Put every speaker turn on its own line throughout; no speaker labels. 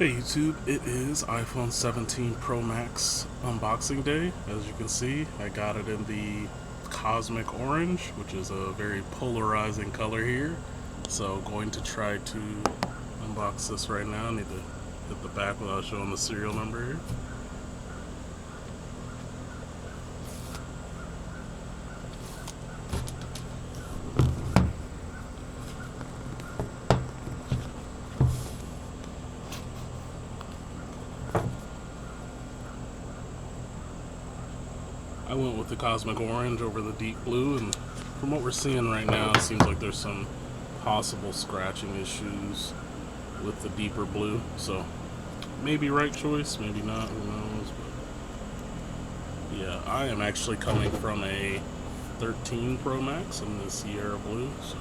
Hey YouTube, it is iPhone 17 Pro Max unboxing day. As you can see, I got it in the cosmic orange, which is a very polarizing color here. So going to try to unbox this right now. I need to hit the back without showing the serial number here. I went with the cosmic orange over the deep blue, and from what we're seeing right now, it seems like there's some possible scratching issues with the deeper blue. So maybe right choice, maybe not, who knows. But yeah, I am actually coming from a 13 Pro Max in the Sierra blue, so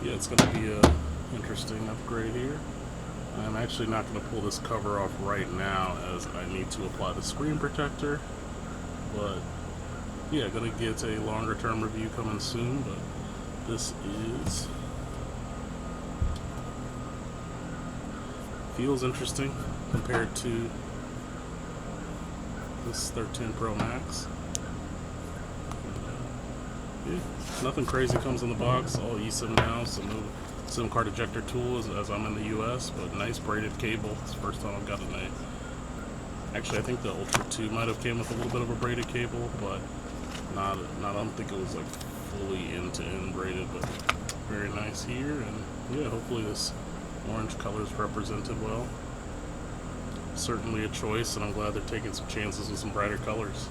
yeah, it's going to be a interesting upgrade here. I'm actually not going to pull this cover off right now as I need to apply the screen protector. But yeah, gonna get a longer term review coming soon, but this feels interesting compared to this 13 Pro Max. Yeah, nothing crazy comes in the box, all eSIM now, some new SIM card ejector tool as I'm in the US, but nice braided cable. It's the first time I've gotten a Actually, I think the Ultra 2 might have came with a little bit of a braided cable, but not I don't think it was like fully end-to-end braided, but very nice here. And yeah, hopefully this orange color is represented well. Certainly a choice, and I'm glad they're taking some chances with some brighter colors.